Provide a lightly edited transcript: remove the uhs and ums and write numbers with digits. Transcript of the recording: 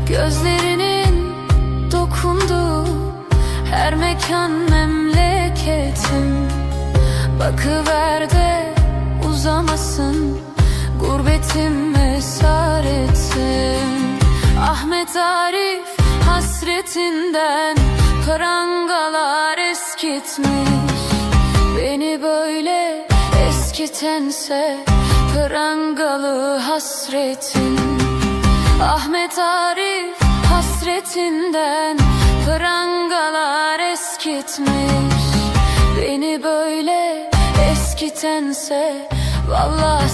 Gözlerinin dokunduğu her mekan memleketim. Bakıver de uzamasın gurbetim esaretim. Ahmet Arif hasretinden prangalar eskitmiş. Beni böyle eskitense prangalı hasretin. Ahmet Arif hasretinden prangalar eskitmiş. Beni böyle eskitense vallahi